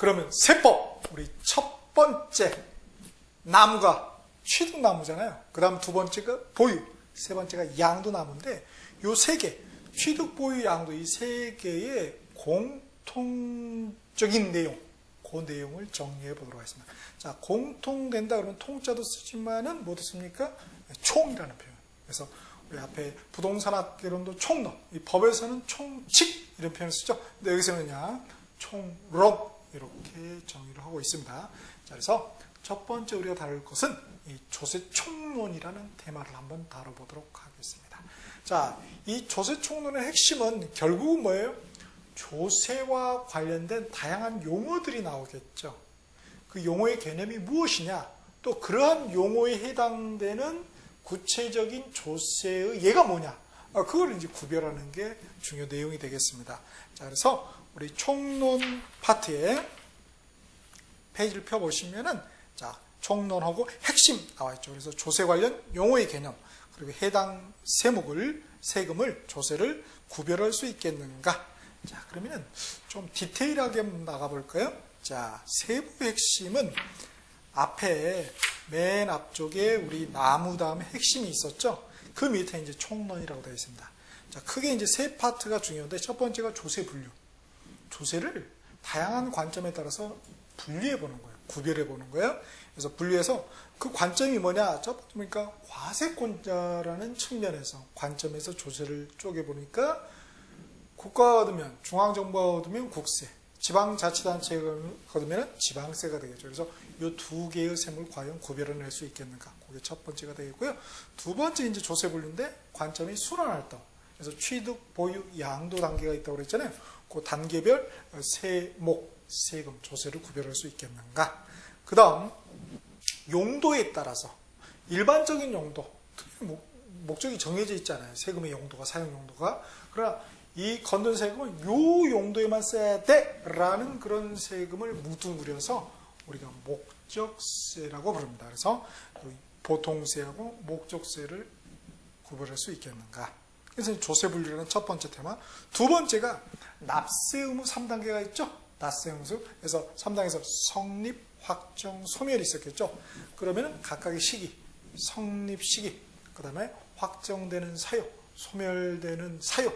그러면 세법. 우리 첫 번째 나무가 취득나무잖아요. 그 다음 두 번째가 보유, 세 번째가 양도나무인데 요 세 개, 취득, 보유, 양도 이 세 개의 공통적인 내용, 그 내용을 정리해 보도록 하겠습니다. 자, 공통된다 그러면 통자도 쓰지만은 뭐 듣습니까? 총이라는 표현. 그래서 우리 앞에 부동산학개론도 총론, 이 법에서는 총칙 이런 표현을 쓰죠. 근데 여기서는 그냥 총론 이렇게 정의를 하고 있습니다. 자, 그래서 첫 번째 우리가 다룰 것은 이 조세총론이라는 테마를 한번 다뤄보도록 하겠습니다. 자, 이 조세총론의 핵심은 결국은 뭐예요? 조세와 관련된 다양한 용어들이 나오겠죠. 그 용어의 개념이 무엇이냐, 또 그러한 용어에 해당되는 구체적인 조세의 예가 뭐냐, 그걸 이제 구별하는 게 중요 내용이 되겠습니다. 자, 그래서 우리 총론 파트에 페이지를 펴보시면은, 자, 총론하고 핵심 나와 있죠. 그래서 조세 관련 용어의 개념, 그리고 해당 세금을, 조세를 구별할 수 있겠는가. 자, 그러면은 좀 디테일하게 나가볼까요? 자, 세부 핵심은 앞에 맨 앞쪽에 우리 나무 다음에 핵심이 있었죠? 그 밑에 이제 총론이라고 되어 있습니다. 자, 크게 이제 세 파트가 중요한데 첫 번째가 조세 분류. 조세를 다양한 관점에 따라서 분류해 보는 거예요. 구별해 보는 거예요. 그래서 분류해서 그 관점이 뭐냐? 첫 번째 보니까 과세권자라는 측면에서 관점에서 조세를 쪼개 보니까 국가가 얻으면 중앙정부가 얻으면 국세, 지방자치단체가 얻으면 지방세가 되겠죠. 그래서 이 두 개의 세금을 과연 구별해낼 수 있겠는가? 그게 첫 번째가 되겠고요. 두 번째 이제 조세 분류인데 관점이 순환활동. 그래서 취득, 보유, 양도 단계가 있다고 그랬잖아요. 그 단계별 세금, 조세를 구별할 수 있겠는가? 그 다음 용도에 따라서 일반적인 용도, 목적이 정해져 있잖아요. 세금의 용도가, 사용 용도가. 그러나 이 건든 세금은 요 용도에만 써야 돼 라는 그런 세금을 뭉뚱그려서 우리가 목적세라고 부릅니다. 그래서 보통세하고 목적세를 구별할 수 있겠는가. 그래서 조세 분류라는 첫 번째 테마. 두 번째가 납세 의무 3단계가 있죠. 납세 의무. 그래서 3단계에서 성립, 확정, 소멸이 있었겠죠. 그러면 각각의 시기, 성립 시기, 그 다음에 확정되는 사유, 소멸되는 사유.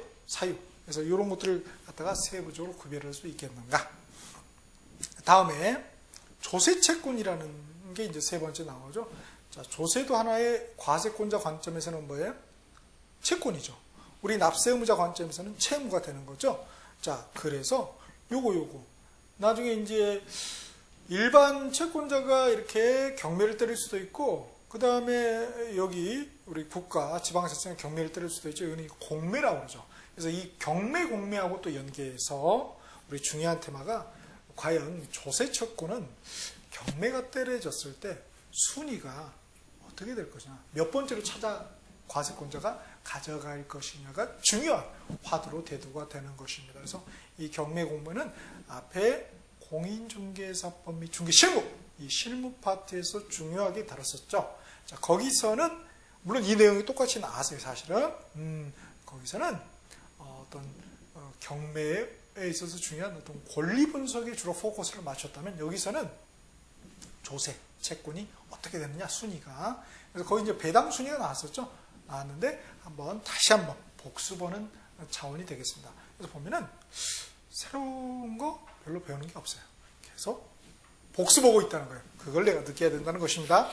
그래서 이런 것들을 갖다가 세부적으로 구별할 수 있겠는가. 다음에 조세채권이라는 게 이제 세 번째 나오죠. 자, 조세도 하나의 과세권자 관점에서는 뭐예요? 채권이죠. 우리 납세 의무자 관점에서는 채무가 되는 거죠. 자, 그래서 요거 나중에 이제 일반 채권자가 이렇게 경매를 때릴 수도 있고, 그 다음에 여기 우리 국가 지방세청에 경매를 때릴 수도 있죠. 이거는 공매라고 그러죠. 그래서 이 경매, 공매하고 또 연계해서 우리 중요한 테마가 과연 조세채권은 경매가 때려졌을 때 순위가 어떻게 될 것이냐, 몇 번째로 찾아 과세권자가 가져갈 것이냐가 중요한 화두로 대두가 되는 것입니다. 그래서 이 경매, 공매는 앞에 공인중개사법 및 중개실무, 이 실무 파트에서 중요하게 다뤘었죠. 자, 거기서는 물론 이 내용이 똑같이 나왔어요. 사실은 거기서는 어떤 경매에 있어서 중요한 어떤 권리 분석에 주로 포커스를 맞췄다면, 여기서는 조세, 채권이 어떻게 되느냐, 순위가. 그래서 거기 이제 배당 순위가 나왔는데 다시 한번 복습하는 차원이 되겠습니다. 그래서 보면은 새로운 거 별로 배우는 게 없어요. 계속 복습하고 있다는 거예요. 그걸 내가 느껴야 된다는 것입니다.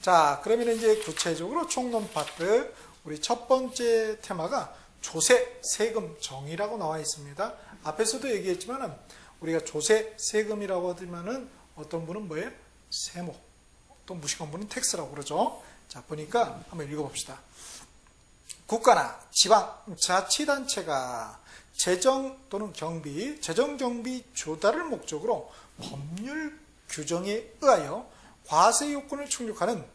자, 그러면 이제 구체적으로 총론 파트, 우리 첫 번째 테마가 조세, 세금, 정의라고 나와 있습니다. 앞에서도 얘기했지만은 우리가 조세, 세금이라고 하면은 어떤 분은 뭐예요? 세무, 또 무식한 분은 텍스라고 그러죠. 자, 보니까 한번 읽어봅시다. 국가나 지방, 자치단체가 재정 또는 경비, 재정경비 조달을 목적으로 법률 규정에 의하여 과세 요건을 충족하는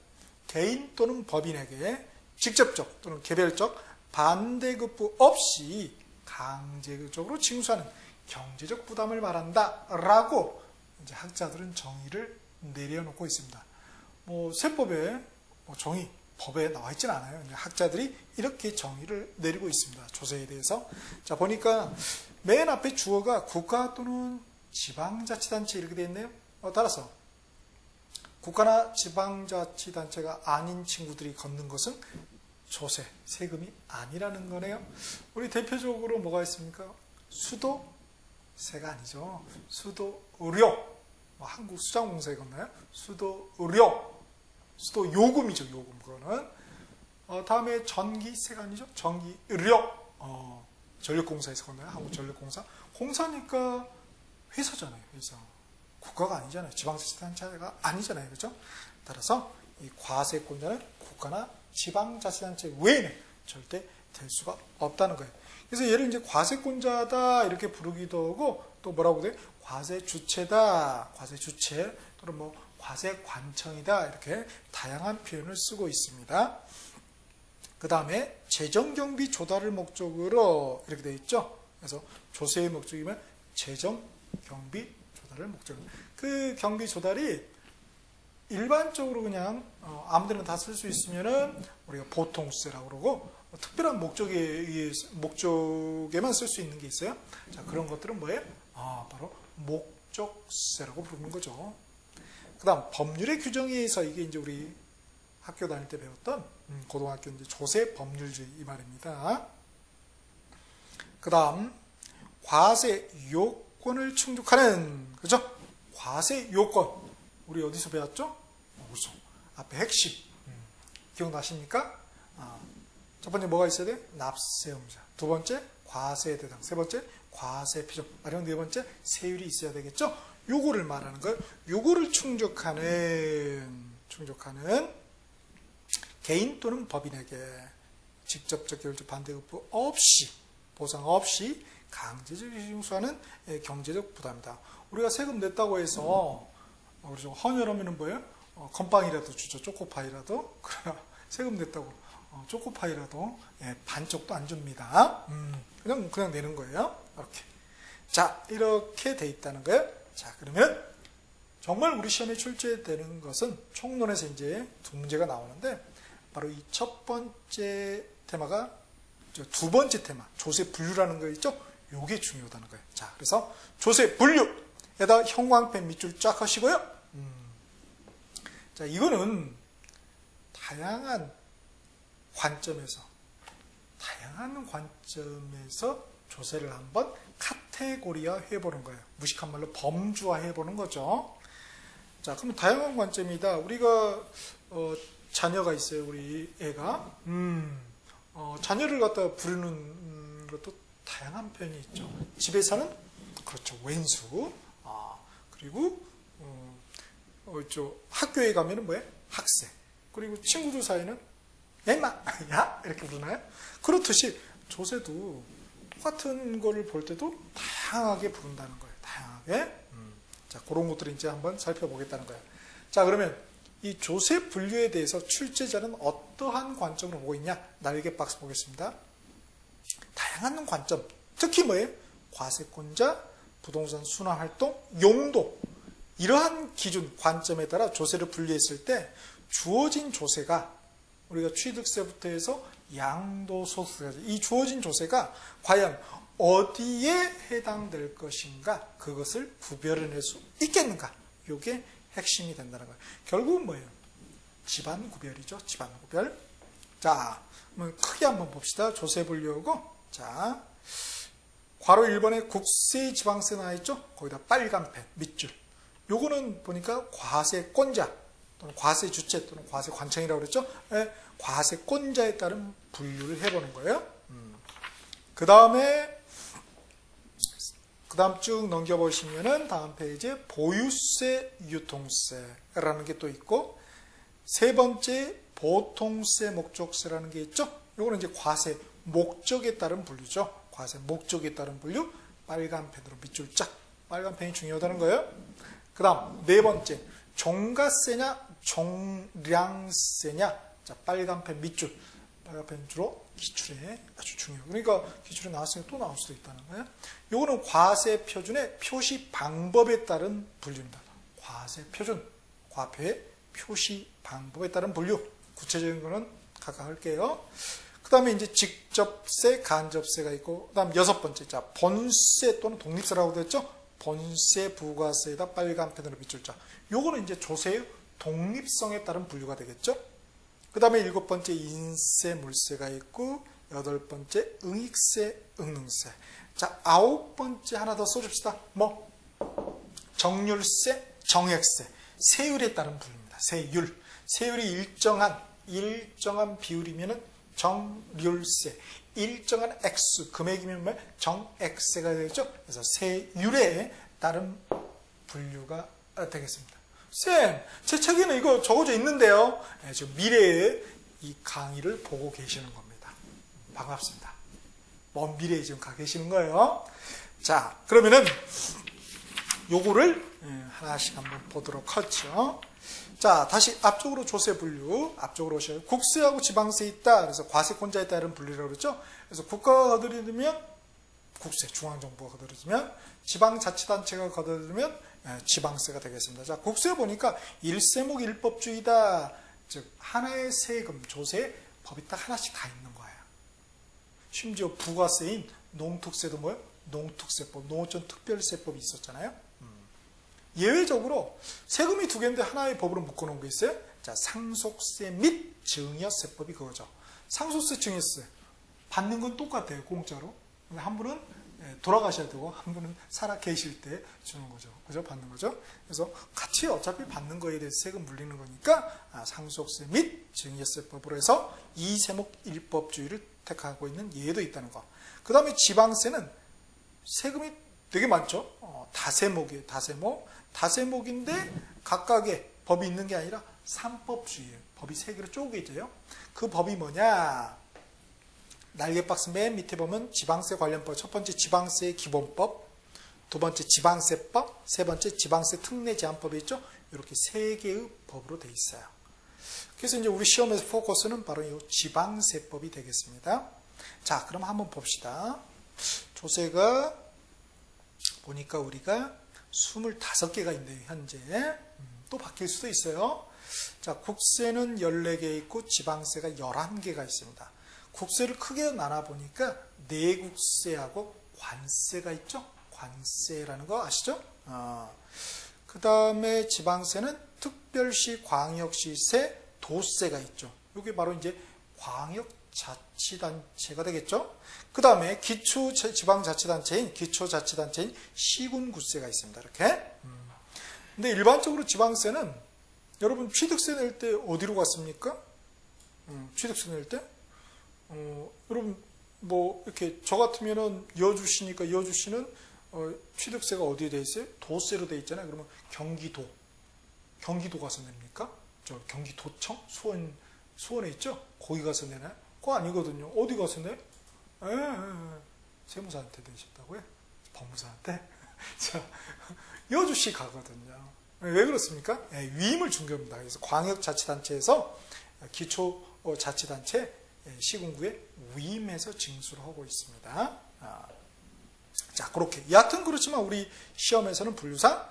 개인 또는 법인에게 직접적 또는 개별적 반대급부 없이 강제적으로 징수하는 경제적 부담을 말한다 라고 이제 학자들은 정의를 내려놓고 있습니다. 세법에 정의, 법에 나와 있지는 않아요. 학자들이 이렇게 정의를 내리고 있습니다. 조세에 대해서. 자, 보니까 맨 앞에 주어가 국가 또는 지방자치단체 이렇게 돼 있네요. 따라서 국가나 지방자치단체가 아닌 친구들이 걷는 것은 조세, 세금이 아니라는 거네요. 우리 대표적으로 뭐가 있습니까? 수도세가 아니죠. 수도의료, 한국수자공사에 걷나요? 수도의료, 수도요금이죠. 요금 그거는. 다음에 전기세가 아니죠. 전기의료, 전력공사에서 걷나요? 한국전력공사. 공사니까 회사잖아요. 회사. 국가가 아니잖아요. 지방자치단체가 아니잖아요. 그렇죠? 따라서 이 과세권자는 국가나 지방자치단체 외에는 절대 될 수가 없다는 거예요. 그래서 얘를 이제 과세권자다 이렇게 부르기도 하고 또 뭐라고 그래요? 과세주체다, 과세주체 또는 뭐 과세관청이다 이렇게 다양한 표현을 쓰고 있습니다. 그 다음에 재정경비 조달을 목적으로 이렇게 되어 있죠. 그래서 조세의 목적이면 재정경비 조달을 목적으로. 그 경비 조달이 일반적으로 그냥 아무데나 다 쓸 수 있으면은 우리가 보통세라고 그러고 특별한 목적에만 쓸 수 있는 게 있어요. 자, 그런 것들은 뭐예요? 바로 목적세라고 부르는 거죠. 그 다음 법률의 규정에 의해서 이게 이제 우리 학교 다닐 때 배웠던 고등학교 이제 조세 법률주의 이 말입니다. 그 다음 과세 요건을 충족하는, 그죠? 과세 요건 우리 어디서 배웠죠? 그렇죠. 앞에 핵심 기억나십니까? 첫 번째 뭐가 있어야 돼? 납세의무자. 두 번째 과세 대상. 세 번째 과세 표준. 마지막 네 번째 세율이 있어야 되겠죠? 요거를 말하는 거예요. 요거를 충족하는 개인 또는 법인에게 직접적 결제 반대급부 없이 보상 없이 강제적 징수하는 경제적 부담이다. 우리가 세금 냈다고 해서 그렇죠. 헌혈하면은 뭐예요? 건빵이라도 주죠. 초코파이라도. 그러나 세금 냈다고 초코파이라도 반쪽도 안 줍니다. 그냥 내는 거예요. 이렇게. 자, 이렇게 돼 있다는 거예요. 자, 그러면 정말 우리 시험에 출제되는 것은 총론에서 이제 두 문제가 나오는데 바로 이 첫 번째 테마가 두 번째 테마 조세 분류라는 거 있죠? 요게 중요하다는 거예요. 자, 그래서 조세 분류에다 형광펜 밑줄 쫙 하시고요. 자, 이거는 다양한 관점에서 조세를 한번 카테고리화 해보는 거예요. 무식한 말로 범주화 해보는 거죠. 자, 그러면 다양한 관점이다. 우리가 자녀가 있어요. 우리 애가 자녀를 갖다 부르는 것도 다양한 표현이 있죠. 집에서는 그렇죠. 왼수. 그리고 학교에 가면은 뭐예요? 학생. 그리고 친구들 사이는 야 임마, 야 이렇게 부르나요? 그렇듯이 조세도 똑같은 거를 볼 때도 다양하게 부른다는 거예요. 다양하게. 자, 그런 것들을 이제 한번 살펴보겠다는 거예요. 자, 그러면 이 조세 분류에 대해서 출제자는 어떠한 관점으로 보고 있냐? 날개 박스 보겠습니다. 다양한 관점. 특히 뭐예요? 과세권자, 부동산 순환활동, 용도. 이러한 기준, 관점에 따라 조세를 분류했을 때 주어진 조세가 우리가 취득세부터 해서 양도소득세까지 이 주어진 조세가 과연 어디에 해당될 것인가 그것을 구별해낼 수 있겠는가 이게 핵심이 된다는 거예요. 결국은 뭐예요? 집안 구별이죠. 집안 구별. 자, 크게 한번 봅시다. 조세 분류하고 자, 괄호 1번에 국세, 지방세 나와있죠? 거기다 빨간 펜, 밑줄. 요거는 보니까 과세권자 또는 과세주체 또는 과세관청이라고 그랬죠? 과세권자에 따른 분류를 해보는 거예요. 그 다음 쭉 넘겨보시면은 다음 페이지에 보유세, 유통세라는 게 또 있고 세 번째 보통세, 목적세라는 게 있죠? 요거는 이제 과세 목적에 따른 분류죠. 과세 목적에 따른 분류. 빨간 펜으로 밑줄 짝. 빨간 펜이 중요하다는 거예요. 그 다음 네 번째 종가세냐 종량세냐. 자, 빨간 펜 밑줄. 빨간 펜 주로 기출에 아주 중요해요. 그러니까 기출에 나왔으니까 또 나올 수도 있다는 거예요. 요거는 과세 표준의 표시 방법에 따른 분류입니다. 과세 표준, 과표의 표시 방법에 따른 분류. 구체적인 거는 각각 할게요. 그 다음에 이제 직접세, 간접세가 있고, 그 다음 여섯 번째, 자, 본세 또는 독립세라고 됐죠? 본세, 부가세에다 빨간 펜으로 밑줄 자. 요거는 이제 조세의 독립성에 따른 분류가 되겠죠. 그 다음에 7번째 인세, 물세가 있고 8번째 응익세, 응능세. 자, 9번째 하나 더 써줍시다. 뭐? 정률세, 정액세. 세율에 따른 분류입니다. 세율. 세율이 일정한 비율이면은 정률세. 일정한 액수, 금액이면 뭐? 정액세가 되겠죠. 그래서 세율에 따른 분류가 되겠습니다. 쌤, 제 책에는 이거 적어져 있는데요. 네, 지금 미래의 이 강의를 보고 계시는 겁니다. 반갑습니다. 먼 미래에 지금 가 계시는 거예요. 자, 그러면은 요거를 하나씩 한번 보도록 하죠. 자, 다시 앞쪽으로 조세 분류, 앞쪽으로 오셔요. 국세하고 지방세 있다. 그래서 과세권자에 따른 분류라고 그러죠. 그래서 국가가 거두려면 국세, 중앙정부가 거두려면, 지방자치단체가 거두려면 지방세가 되겠습니다. 자, 국세 보니까 일세목 일법주의다. 즉 하나의 세금, 조세, 법이 딱 하나씩 다 있는 거예요. 심지어 부가세인 농특세도 뭐예요? 농특세법, 농어촌특별세법이 있었잖아요. 예외적으로 세금이 두 개인데 하나의 법으로 묶어놓은 게 있어요. 자, 상속세 및 증여세법이 그거죠. 상속세, 증여세 받는 건 똑같아요. 공짜로. 근데 한 분은 돌아가셔야 되고 한 분은 살아 계실 때 주는 거죠. 그죠? 받는 거죠. 그래서 같이 어차피 받는 거에 대해서 세금 물리는 거니까 상속세 및 증여세법으로 해서 이세목 일법주의를 택하고 있는 예도 있다는 거. 그 다음에 지방세는 세금이 되게 많죠. 다세목이에요. 다세목인데 각각의 법이 있는 게 아니라 삼법주의예요. 법이 세 개로 쪼개져요. 그 법이 뭐냐? 날개박스 맨 밑에 보면 지방세 관련법. 첫 번째 지방세의 기본법, 두 번째 지방세법, 세 번째 지방세 특례 제한법이 있죠. 이렇게 세 개의 법으로 되어 있어요. 그래서 이제 우리 시험에서 포커스는 바로 이 지방세법이 되겠습니다. 자, 그럼 한번 봅시다. 조세가 보니까 우리가 25개가 있네요, 현재. 또 바뀔 수도 있어요. 자, 국세는 14개 있고 지방세가 11개가 있습니다. 국세를 크게 나눠보니까 내국세하고 관세가 있죠? 관세라는 거 아시죠? 그 다음에 지방세는 특별시, 광역시세, 도세가 있죠. 이게 바로 이제 광역자치단체가 되겠죠? 그 다음에 기초지방자치단체인 시군구세가 있습니다. 이렇게. 근데 일반적으로 지방세는 여러분 취득세 낼 때 어디로 갔습니까? 취득세 낼 때? 여러분 뭐 이렇게 저 같으면은 여주시니까 여주시는 취득세가 어디에 돼 있어요? 도세로 돼 있잖아요. 그러면 경기도 가서 냅니까? 저 경기도청 수원에 있죠? 거기 가서 내나요? 그거 아니거든요. 어디 가서 내? 세무사한테 내셨다고요? 법무사한테? 자, 여주시 가거든요. 왜 그렇습니까? 위임을 준 겁니다. 그래서 광역자치단체에서 기초자치단체 시군구에 위임해서 징수를 하고 있습니다. 자, 그렇게. 여하튼 그렇지만 우리 시험에서는 분류상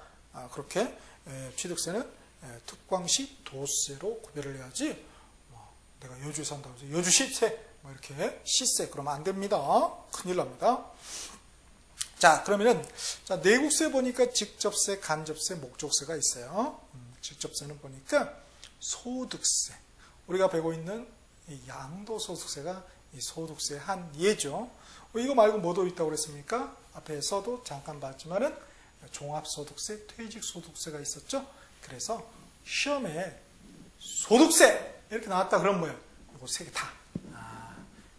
그렇게 취득세는 특광시 도세로 구별을 해야지 내가 여주에 산다고 해서 여주시세 뭐 이렇게 시세 그러면 안 됩니다. 큰일 납니다. 자, 그러면은 자, 내국세 보니까 직접세, 간접세, 목적세가 있어요. 직접세는 보니까 소득세. 우리가 배우고 있는 이 양도소득세가 이 소득세 한 예죠. 이거 말고 뭐도 있다고 그랬습니까? 앞에서도 잠깐 봤지만은 종합소득세, 퇴직소득세가 있었죠. 그래서 시험에 소득세 이렇게 나왔다 그러면 뭐예요? 이거 세 개 다.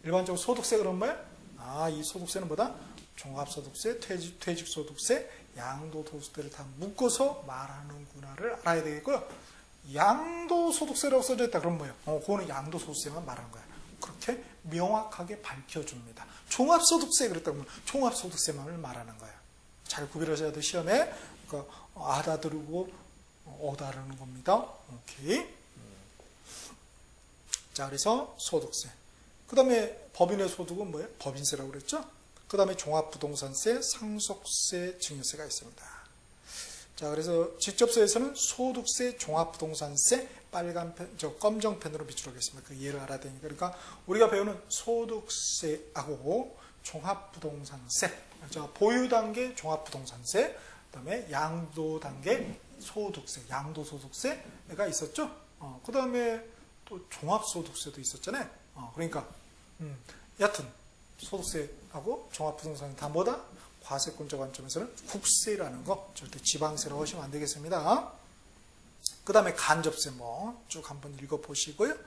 일반적으로 소득세 그러면 뭐예요? 이 소득세는 뭐다? 종합소득세, 퇴직소득세, 양도소득세를 다 묶어서 말하는구나를 알아야 되겠고요. 양도소득세라고 써져 있다 그러면 뭐예요? 그거는 양도소득세만 말하는 거예요. 그렇게 명확하게 밝혀줍니다. 종합소득세 그랬다면 종합소득세만을 말하는 거예요. 잘 구별하셔야 돼요. 시험에 그러니까 알아들고 오다라는 겁니다. 오케이. 자, 그래서 소득세. 그 다음에 법인의 소득은 뭐예요? 법인세라고 그랬죠? 그 다음에 종합부동산세, 상속세, 증여세가 있습니다. 자, 그래서 직접세에서는 소득세, 종합부동산세, 빨간 펜, 검정 펜으로 비추겠습니다. 그 예를 알아야 되니까. 그러니까 우리가 배우는 소득세하고 종합부동산세, 보유단계 종합부동산세, 그다음에 양도단계 소득세, 양도소득세가 있었죠. 그다음에 또 종합소득세도 있었잖아요. 그러니까 여하튼 소득세하고 종합부동산은 다 뭐다? 과세권자 관점에서는 국세라는 거 절대 지방세라고 하시면 안 되겠습니다. 그 다음에 간접세 쭉 한번 읽어보시고요.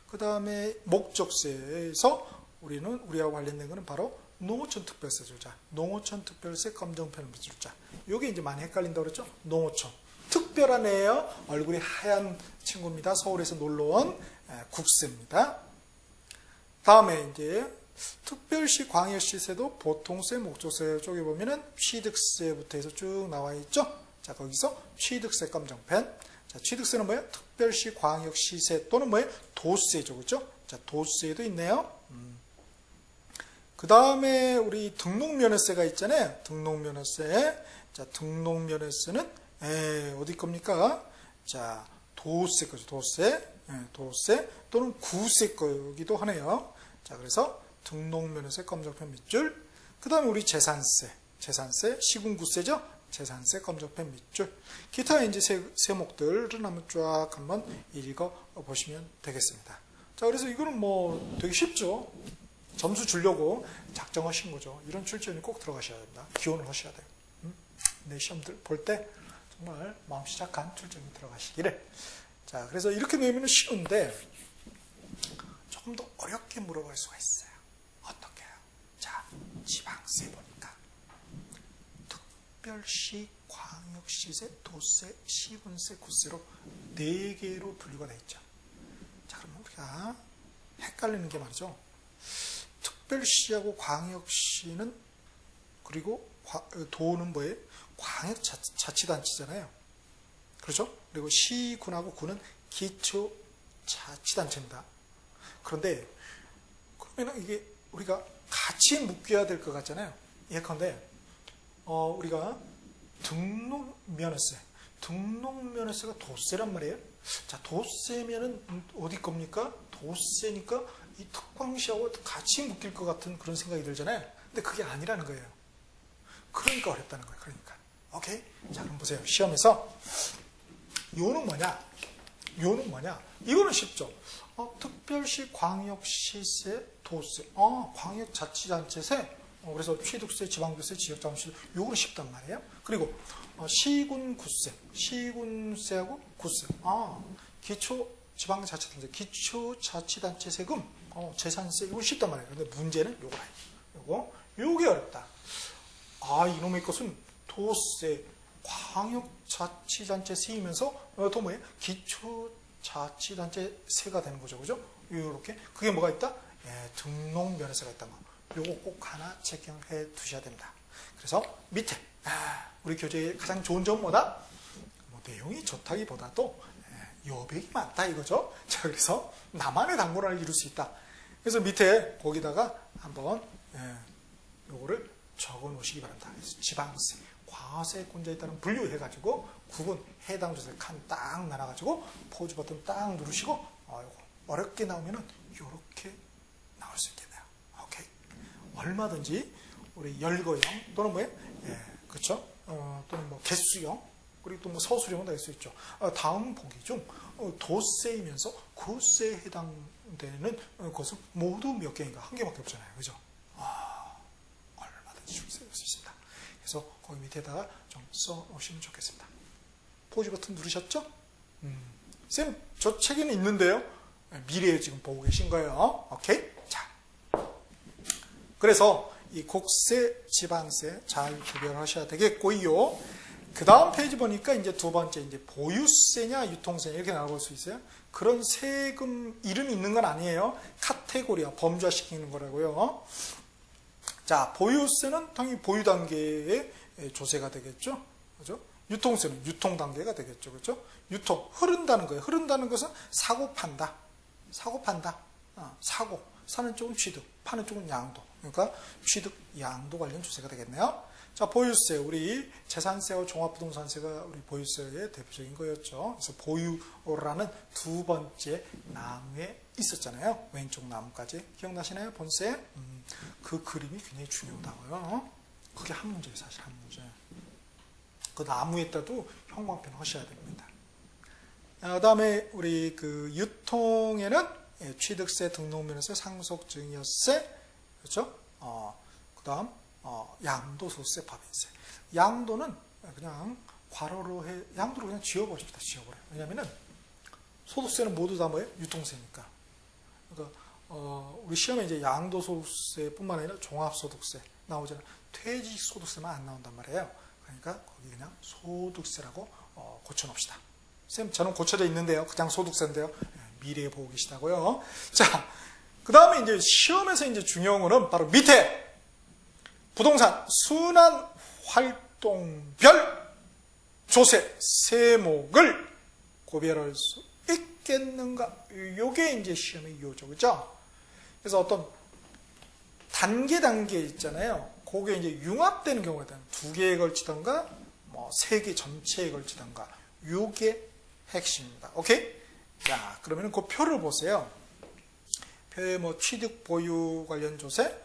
그 다음에 목적세에서 우리하고 관련된 거는 바로 농어촌 특별세 줄자, 농어촌 특별세 검정편 줄자. 요게 이제 많이 헷갈린다고 그랬죠? 농어촌. 특별한 애예요. 얼굴이 하얀 친구입니다. 서울에서 놀러온 국세입니다. 다음에 이제 특별시 광역시세도 보통세, 목적세 쪽에 보면은 취득세부터 해서 쭉 나와 있죠. 자, 거기서 취득세 검정펜. 자, 취득세는 뭐예요? 특별시 광역시세 또는 뭐예요? 도세죠. 그렇죠? 자, 도세도 있네요. 그 다음에 우리 등록면허세가 있잖아요. 등록면허세. 자, 등록면허세는 어디 겁니까? 자, 도세 거죠. 도세. 도세 또는 구세 거기도 하네요. 자, 그래서 등록면허세 검정펜 밑줄. 그 다음에 우리 재산세. 시군구세죠. 재산세 검정펜 밑줄. 기타 이제 세목들을 한번 읽어 보시면 되겠습니다. 자, 그래서 이거는 되게 쉽죠. 점수 주려고 작정하신 거죠. 이런 출제는 꼭 들어가셔야 됩니다. 기원을 하셔야 돼요. 내 시험들 볼 때 정말 마음씨 착한 출제に들어가시기를. 자, 그래서 이렇게 내면 쉬운데 조금 더 어렵게 물어볼 수가 있어요. 어떻게요? 자, 지방세 보니까 특별시, 광역시세, 도세, 시군세, 구세로 4개로 분류가 되어 있죠. 자, 그러면 우리가 헷갈리는 게 말이죠. 특별시하고 광역시는 그리고 도는 뭐예요? 광역자치단체잖아요. 그렇죠? 그리고 시군하고 구는 기초자치단체입니다. 그런데 그러면 이게 우리가 같이 묶여야 될 것 같잖아요. 예컨대 우리가 등록면허세가 도세란 말이에요. 자, 도세면은 어디 겁니까? 도세니까 이 특광시하고 같이 묶일 것 같은 그런 생각이 들잖아요. 근데 그게 아니라는 거예요. 그러니까 어렵다는 거예요. 그러니까. 오케이? 자, 그럼 보세요. 시험에서 요는 뭐냐? 이거는 쉽죠. 특별시, 광역시세, 도세. 광역자치단체세. 그래서 취득세, 지방교세, 지역자원세. 요거는 쉽단 말이에요. 그리고 시군구세. 시군세하고 구세. 지방자치단체, 기초자치단체 세금, 재산세, 이건 쉽단 말이에요. 근데 문제는 요게 어렵다. 이놈의 것은 도세, 광역자치단체 세이면서 또 뭐예요? 기초자치단체 세가 되는 거죠. 그죠? 이렇게. 그게 뭐가 있다? 등록면허세가 있다는 거. 요거 꼭 하나 체킹을 해 두셔야 됩니다. 그래서 밑에, 우리 교재의 가장 좋은 점은 뭐다? 내용이 좋다기보다도 여백이 많다 이거죠. 자, 그래서 나만의 당군을 이룰 수 있다. 그래서 밑에 거기다가 한번 요거를 적어 놓으시기 바랍니다. 지방세, 과세권자에 따른 분류해가지고 구분, 해당 조세 칸 딱 나눠가지고 포즈 버튼 딱 누르시고 요거 어렵게 나오면은 요렇게 나올 수 있겠네요. 오케이. 얼마든지 우리 열거형 또는 뭐예요? 그렇죠? 또는 개수형 그리고 또 서술형은 될 수 있죠. 다음 보기 중 도세이면서 구세에 해당되는 것은 모두 몇 개인가? 한 개밖에 없잖아요. 그죠? 얼마든지 쓸 수 있습니다. 그래서 거기 밑에다가 좀 써놓으시면 좋겠습니다. 포즈 버튼 누르셨죠? 쌤, 저 책에는 있는데요. 미래에 지금 보고 계신 거예요. 오케이? 자. 그래서 이 국세, 지방세 잘 구별하셔야 되겠고요. 그 다음 페이지 보니까 이제 두 번째 이제 보유세냐 유통세냐 이렇게 나올 수 있어요. 그런 세금 이름이 있는 건 아니에요. 카테고리야 범죄화시키는 거라고요. 자, 보유세는 당연히 보유 단계의 조세가 되겠죠. 그죠? 유통세는 유통 단계가 되겠죠. 그죠? 유통 흐른다는 거예요. 흐른다는 것은 사고 판다. 사고. 사는 쪽은 취득, 파는 쪽은 양도. 그러니까 취득, 양도 관련 조세가 되겠네요. 자, 보유세, 우리 재산세와 종합부동산세가 우리 보유세의 대표적인 거였죠. 그래서 보유라는 두 번째 나무에 있었잖아요. 왼쪽 나무까지. 기억나시나요? 본세? 그 그림이 굉장히 중요하다고요. 그게 한 문제예요, 사실 한 문제. 그 나무에다도 형광펜 하셔야 됩니다. 그 다음에 우리 그 유통에는 취득세, 등록면허세, 상속증여세, 그렇죠? 그 다음 양도소득세, 법인세. 양도는 그냥 괄호로 양도를 그냥 지워버립니다. 지워버려요. 왜냐면은 소득세는 모두 다 뭐예요? 유통세니까. 그러니까 우리 시험에 이제 양도소득세뿐만 아니라 종합소득세 나오잖아요. 퇴직소득세만 안 나온단 말이에요. 그러니까 거기 그냥 소득세라고 고쳐놓읍시다. 쌤, 저는 고쳐져 있는데요. 그냥 소득세인데요. 미래에 보고 계시다고요. 자, 그 다음에 이제 시험에서 이제 중요한 거는 바로 밑에 부동산 순환 활동별 조세 세목을 구별할 수 있겠는가? 요게 이제 시험의 요죠. 그죠? 그래서 어떤 단계 있잖아요. 그게 이제 융합되는 경우가 있다. 2개에 걸치던가, 뭐 3개 전체에 걸치던가. 요게 핵심입니다. 오케이? 자, 그러면 그 표를 보세요. 표에 뭐 취득 보유 관련 조세,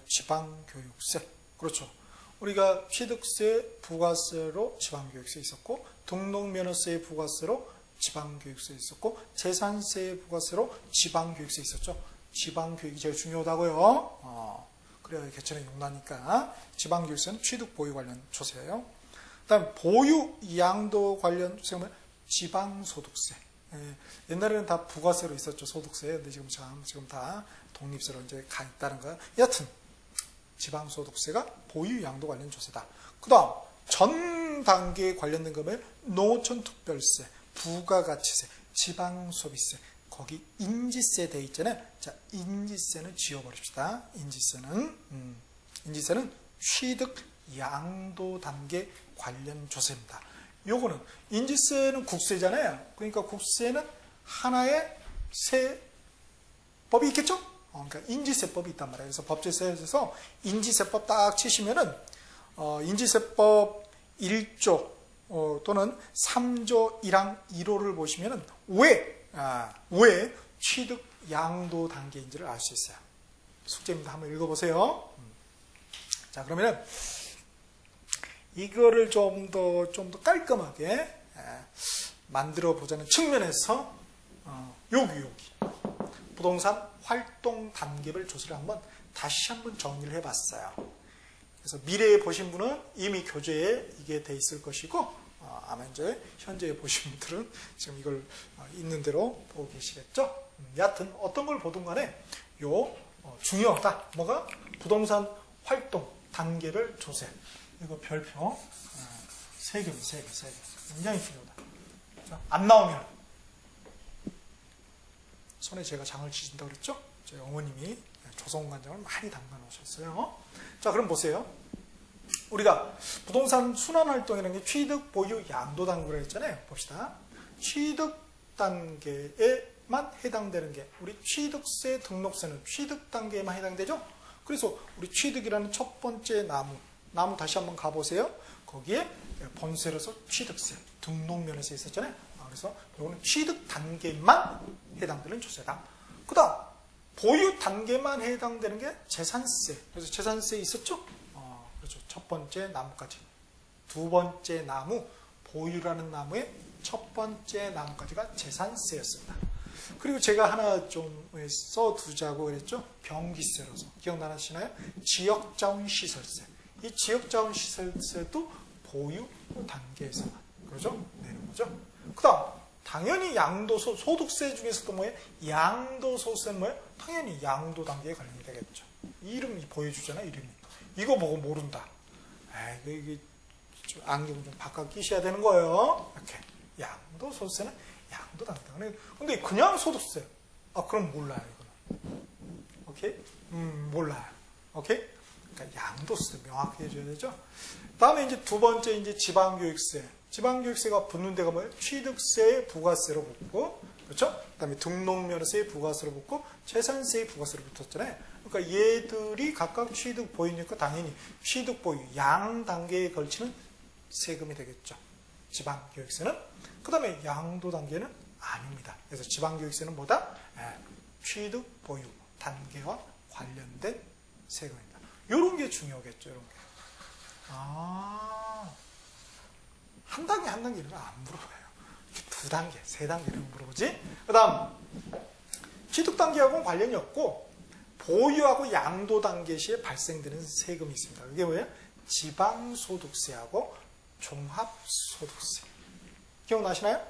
지방교육세. 그렇죠. 우리가 취득세, 부가세로 지방교육세 있었고, 등록면허세 부가세로 지방교육세 있었고, 재산세 부가세로 지방교육세 있었죠. 지방교육이 제일 중요하다고요. 그래야 개천에 용나니까. 지방교육세는 취득 보유 관련 조세예요. 그 다음 보유 양도 관련 조세는 지방소득세. 옛날에는 다 부가세로 있었죠. 소득세. 근데 지금 다 독립세로 이제 가 있다는 거예요. 여하튼 지방소득세가 보유 양도 관련 조세다. 그 다음 전 단계에 관련된 거면 농어촌특별세, 부가가치세, 지방소비세, 거기 인지세 돼 있잖아요. 자, 인지세는 지워버립시다. 인지세는 취득 양도 단계 관련 조세입니다. 요거는 인지세는 국세잖아요. 그러니까 국세는 하나의 세법이 있겠죠? 그러니까 인지세법이 있단 말이에요. 그래서 법제세에서 인지세법 딱 치시면은 인지세법 1조 또는 3조 1항 1호를 보시면은 왜 취득 양도 단계인지를 알 수 있어요. 숙제입니다. 한번 읽어보세요. 자, 그러면은 이거를 좀 더 깔끔하게 만들어 보자는 측면에서 여기 부동산 활동 단계별 조세를 다시 한번 정리를 해봤어요. 그래서 미래에 보신 분은 이미 교재에 이게 돼 있을 것이고 아마 이제 현재에 보신 분들은 지금 이걸 있는 대로 보고 계시겠죠. 여하튼 어떤 걸 보든 간에 중요하다. 뭐가? 부동산 활동 단계별 조세. 이거 별표 3개입니다. 3개. 굉장히 중요하다. 안 나오면 손에 제가 장을 치신다고 그랬죠? 저희 어머님이 조성관장을 많이 담가 놓으셨어요. 자, 그럼 보세요. 우리가 부동산 순환활동이라는 게 취득, 보유, 양도 단계라고 했잖아요. 봅시다. 취득 단계에만 해당되는 게 우리 취득세, 등록세는 취득 단계에만 해당되죠? 그래서 우리 취득이라는 첫 번째 나무 다시 한번 가보세요. 거기에 본세로서 취득세, 등록면허세 있었잖아요. 그래서 이거는 취득 단계만 해당되는 조세다. 그 다음 보유 단계만 해당되는 게 재산세. 그래서 재산세 있었죠? 그렇죠. 첫 번째 나무까지. 두 번째 나무, 보유라는 나무의 첫 번째 나무까지가 재산세였습니다. 그리고 제가 하나 좀 써두자고 그랬죠? 병기세로서. 기억나시나요? 지역자원시설세. 이 지역자원시설세도 보유 단계에서만. 그렇죠? 내는 거죠. 그 다음, 당연히 소득세 중에서도 뭐예요? 양도소득세는 뭐예요? 당연히 양도 단계에 관련이 되겠죠. 이름이 보여주잖아요, 이름이. 이거 보고 모른다. 이게 안경 좀 바꿔 끼셔야 되는 거예요. 이렇게. 양도소득세는 양도 단계. 근데 그냥 소득세. 그럼 몰라요, 이거는. 오케이? 몰라요. 오케이? 그러니까 양도소득세 명확히 해줘야 되죠. 다음에 이제 두 번째, 이제 지방교육세. 지방교육세가 붙는 데가 뭐예요? 취득세의 부가세로 붙고, 그렇죠? 그 다음에 등록면허세의 부가세로 붙고, 재산세의 부가세로 붙었잖아요. 그러니까 얘들이 각각 취득 보유니까 당연히 취득 보유 양 단계에 걸치는 세금이 되겠죠. 지방교육세는. 그 다음에 양도 단계는 아닙니다. 그래서 지방교육세는 뭐다? 취득 보유 단계와 관련된 세금입니다. 이런 게 중요하겠죠. 이런 게. 한 단계 한 단계 이런 거 안 물어봐요. 이렇게 2단계, 3단계 이런 거 물어보지. 그 다음 취득 단계하고는 관련이 없고 보유하고 양도 단계 시에 발생되는 세금이 있습니다. 그게 뭐예요? 지방소득세하고 종합소득세. 기억나시나요?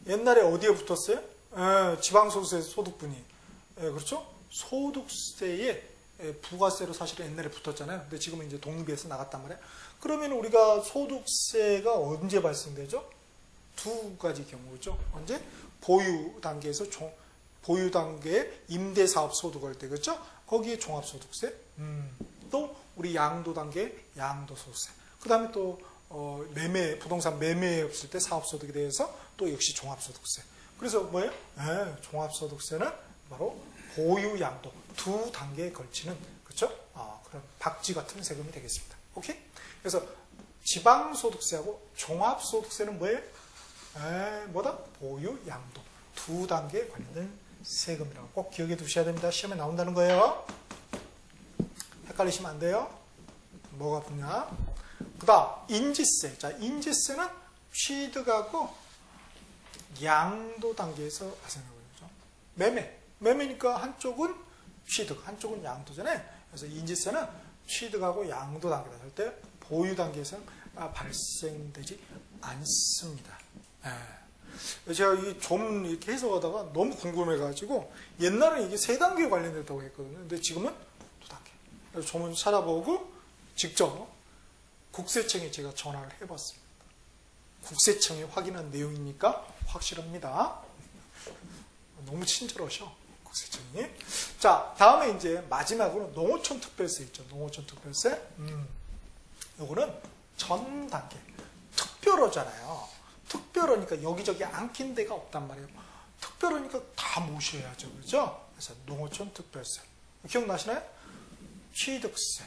옛날에 어디에 붙었어요? 지방소득세 소득분이. 그렇죠? 소득세에 부가세로 사실은 옛날에 붙었잖아요. 근데 지금은 이제 독립해서 나갔단 말이에요. 그러면 우리가 소득세가 언제 발생되죠? 2가지 경우죠. 언제? 보유 단계에서 보유 단계에 임대사업 소득할 때, 그렇죠? 거기에 종합소득세. 또 우리 양도 단계 양도소득세. 그 다음에 또 부동산 매매했을 때 사업소득에 대해서 또 역시 종합소득세. 그래서 뭐예요? 종합소득세는 바로 보유 양도 2단계에 걸치는, 그렇죠? 그런 박쥐 같은 세금이 되겠습니다. 오케이? 그래서 지방소득세하고 종합소득세는 뭐예요? 뭐다? 보유 양도 2단계에 관련된 세금이라고 꼭 기억해 두셔야 됩니다. 시험에 나온다는 거예요. 헷갈리시면 안 돼요. 뭐가 붙냐? 그 다음 인지세. 자, 인지세는 취득하고 양도 단계에서 발생하는 거죠. 매매니까 한쪽은 취득, 한쪽은 양도잖아요. 그래서 인지세는 취득하고 양도 단계다 할 때 보유 단계에서는 발생되지 않습니다. 제가 이게 좀 이렇게 해석하다가 너무 궁금해가지고 옛날에 이게 3단계에 관련됐다고 했거든요. 근데 지금은 2단계. 그래서 조문 찾아보고 직접 국세청에 제가 전화를 해봤습니다. 국세청이 확인한 내용이니까 확실합니다. 너무 친절하셔, 국세청이. 자, 다음에 이제 마지막으로 농어촌 특별세 있죠. 농어촌 특별세. 요거는 전 단계. 특별하잖아요. 특별하니까 여기저기 안킨 데가 없단 말이에요. 특별하니까 다 모셔야죠. 그렇죠? 그래서 농어촌 특별세. 기억나시나요? 취득세에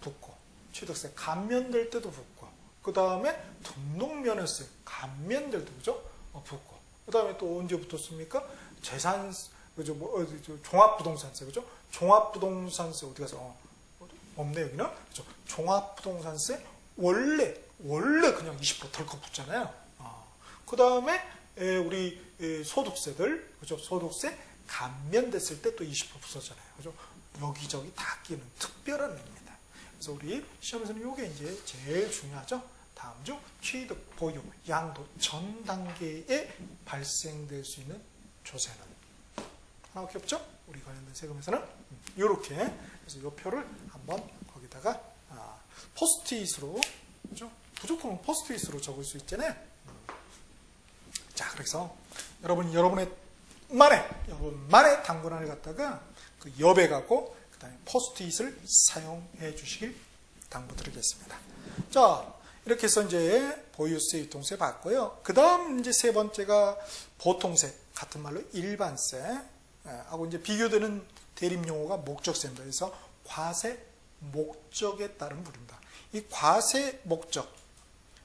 붙고, 취득세 감면될 때도 붙고, 그 다음에 등록면허세 감면될 때도, 그죠? 붙고, 그 다음에 또 언제 붙었습니까? 그죠? 종합부동산세, 그죠? 종합부동산세 어디 가서, 없네, 여기는? 그죠? 종합부동산세 원래 그냥 20% 덜컥 붙잖아요. 그 다음에 우리 소득세들, 그죠? 소득세 감면됐을 때 또 20% 붙었잖아요. 그죠? 여기저기 다 끼는 특별한 의미입니다. 그래서 우리 시험에서는 이게 이제 제일 중요하죠. 다음 중 취득, 보유, 양도 전 단계에 발생될 수 있는 조세는 하나밖에 없죠? 우리 관련된 세금에서는 이렇게. 그래서 이 표를 한번 거기다가 포스트잇으로, 그죠? 무조건 포스트잇으로 적을 수 있잖아요. 자, 그래서 여러분만의 당근을 갖다가 그 옆에 갖고 그 다음에 포스트잇을 사용해 주시길 당부드리겠습니다. 자, 이렇게 해서 이제 보유세, 유통세 봤고요. 그 다음 이제 3번째가 보통세, 같은 말로 일반세 하고 이제 비교되는 대립용어가 목적세입니다. 그래서 과세 목적에 따른 부릅니다. 이 과세 목적,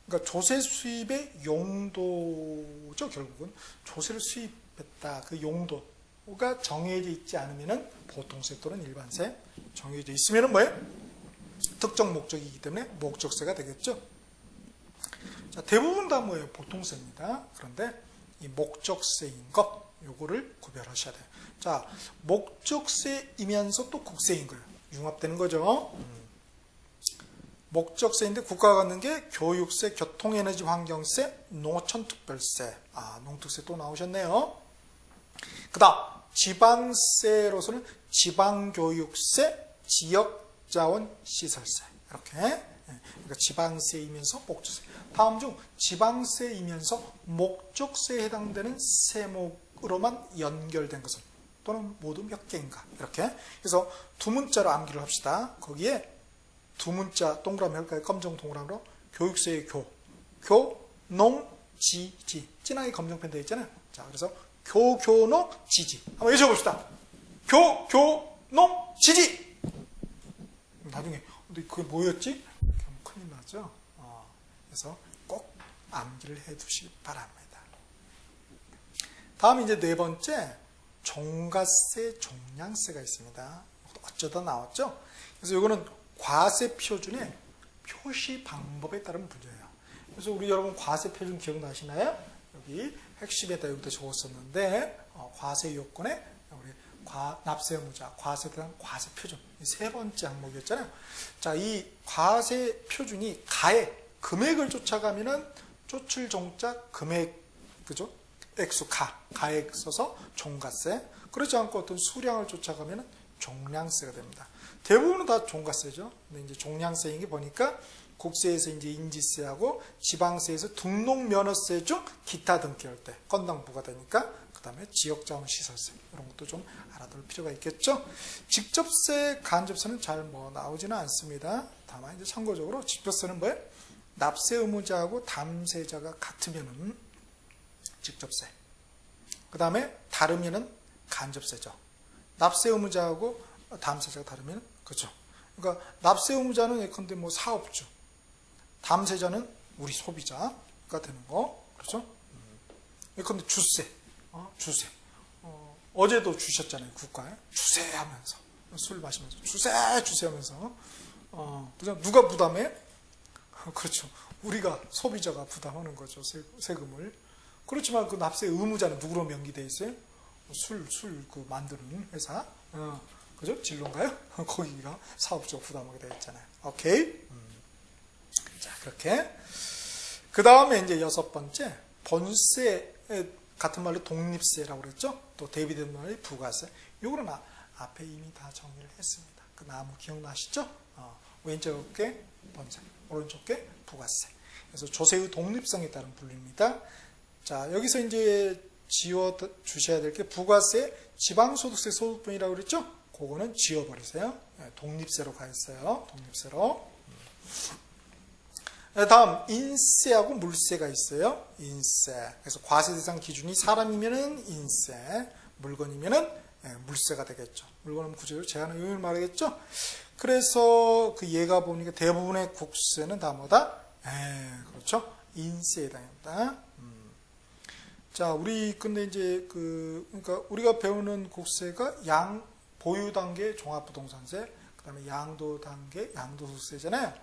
그러니까 조세 수입의 용도죠. 결국은 조세를 수입했다. 그 용도가 정해져 있지 않으면은 보통세 또는 일반세, 정해져 있으면은 뭐예요? 특정 목적이기 때문에 목적세가 되겠죠. 자, 대부분 다 뭐예요? 보통세입니다. 그런데 이 목적세인 것, 요거를 구별하셔야 돼요. 자, 목적세이면서 또 국세인 거예요. 융합되는 거죠. 목적세인데 국가가 갖는 게 교육세, 교통에너지 환경세, 농어촌특별세. 농특세 또 나오셨네요. 그 다음 지방세로서는 지방교육세, 지역자원시설세. 이렇게. 그러니까 지방세이면서 목적세. 다음 중 지방세이면서 목적세에 해당되는 세목으로만 연결된 것은 또는 모두 몇 개인가. 이렇게. 그래서 두 문자로 암기를 합시다. 거기에 두 문자 동그라미 할까요? 검정 동그라미로 교육세의 농, 지. 진하게 검정펜 되어 있잖아요. 자, 그래서 교농, 지지. 한번 외쳐봅시다. 교농, 지지. 나중에 근데 그게 뭐였지? 그럼 큰일 나죠. 그래서 꼭 암기를 해두시기 바랍니다. 다음 이제 4번째 종가세, 종량세가 있습니다. 어쩌다 나왔죠? 그래서 이거는 과세 표준의 표시 방법에 따른 문제예요. 그래서 우리 여러분 과세 표준 기억나시나요? 여기 핵심에다 여기다 적었었는데 과세 요건에 우리 납세 의무자, 과세에 대한 과세 표준 이 세 번째 항목이었잖아요. 자, 이 과세 표준이 가액 금액을 쫓아가면은 쫓을 종자 금액 그죠? 액수 가액 써서 종가세. 그렇지 않고 어떤 수량을 쫓아가면은 종량세가 됩니다. 대부분은 다 종가세죠. 근데 이제 종량세인 게 보니까 국세에서 이제 인지세하고 지방세에서 등록면허세 중 기타 등기할 때 건당 부과되니까 그 다음에 지역자원시설세 이런 것도 좀 알아둘 필요가 있겠죠. 직접세, 간접세는 잘 뭐 나오지는 않습니다. 다만 이제 참고적으로 직접세는 뭐예요? 납세 의무자하고 담세자가 같으면은 직접세. 그 다음에 다르면은 간접세죠. 납세 의무자하고 담세자가 다르면 그렇죠. 그러니까 납세 의무자는 예컨대 뭐 사업주, 담세자는 우리 소비자가 되는 거 그렇죠. 예컨대 주세, 주세. 어제도 주셨잖아요. 국가에 주세 하면서 술 마시면서 주세 하면서 그죠? 누가 부담해? 그렇죠. 우리가 소비자가 부담하는 거죠. 세금을. 그렇지만 그 납세 의무자는 누구로 명기돼 있어요? 술 그 만드는 회사, 그죠? 진로인가요? 거기가 사업적 부담하게 되어 있잖아요. 오케이. 자, 그렇게. 그 다음에 이제 여섯 번째, 본세, 같은 말로 독립세라고 그랬죠? 또 대비된 말이 부가세. 요거는 앞에 이미 다 정리를 했습니다. 그 나무 기억나시죠? 왼쪽 어깨 본세, 오른쪽 어깨 부가세. 그래서 조세의 독립성에 따른 분류입니다. 자, 여기서 이제 지워 주셔야 될 게 부가세, 지방소득세 소득분이라고 그랬죠? 그거는 지워버리세요. 독립세로 가 있어요. 독립세로. 다음 인세하고 물세가 있어요. 인세. 그래서 과세 대상 기준이 사람이면은 인세, 물건이면은 물세가 되겠죠. 물건은 구체적으로 제한의 의미를 말하겠죠. 그래서 그 얘가 보니까 대부분의 국세는 다 뭐다? 그렇죠. 인세에 해당합니다. 자, 우리 근데 이제 그러니까 우리가 배우는 국세가 보유 단계 종합부동산세, 그다음에 양도 단계 양도소득세잖아요.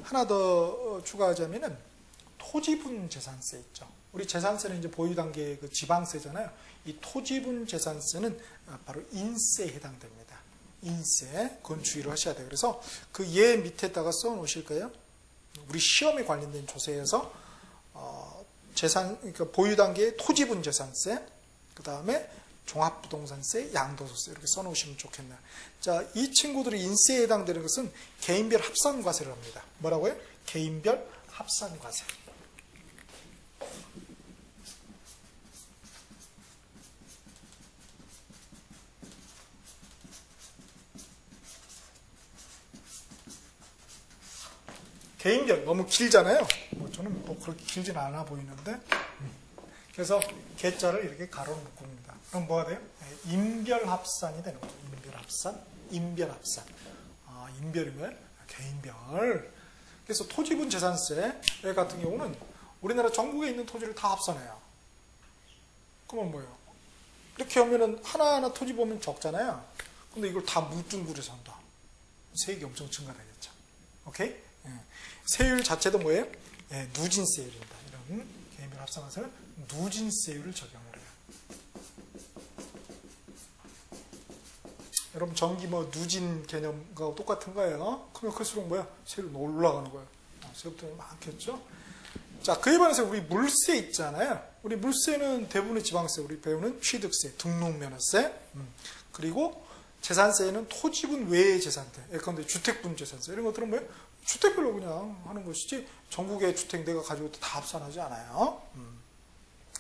하나 더 추가하자면은 토지분 재산세 있죠. 우리 재산세는 이제 보유 단계 그 지방세잖아요. 이 토지분 재산세는 바로 인세에 해당됩니다. 인세, 그건 주의를 하셔야 돼요. 그래서 그 예 밑에다가 써 놓으실까요? 우리 시험에 관련된 조세에서 그러니까 보유 단계의 토지분 재산세, 그 다음에 종합부동산세, 양도소득세 이렇게 써놓으시면 좋겠네요. 자, 이 친구들이 인세에 해당되는 것은 개인별 합산과세를 합니다. 뭐라고요? 개인별 합산과세. 개인별 너무 길잖아요. 뭐 저는 뭐 그렇게 길진 않아 보이는데 그래서 개자를 이렇게 가로로 묶습니다. 그럼 뭐가 돼요? 인별합산이 되는 거죠. 인별합산. 인별이면 개인별. 그래서 토지분 재산세 같은 경우는 우리나라 전국에 있는 토지를 다 합산해요. 그러면 뭐예요? 이렇게 하면은 하나하나 토지 보면 적잖아요. 근데 이걸 다 물중굴에서 한다. 세액이 엄청 증가되겠죠. 오케이? 세율 자체도 뭐예요? 누진세율입니다. 이런 개인별 합산과세는 누진세율을 적용을 해요. 여러분 전기 뭐 누진 개념과 똑같은 거예요. 크면 클수록 뭐야? 세율이 올라가는 거예요. 세금들이 많겠죠? 자, 그에 반해서 우리 물세 있잖아요. 우리 물세는 대부분의 지방세, 우리 배우는 취득세, 등록면허세, 그리고 재산세에는 토지분 외의 재산세, 예컨대 주택분 재산세 이런 것들은 뭐예요? 주택별로 그냥 하는 것이지 전국의 주택 내가 가지고 다 합산하지 않아요.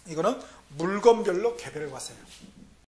이거는 물건별로 개별 과세예요.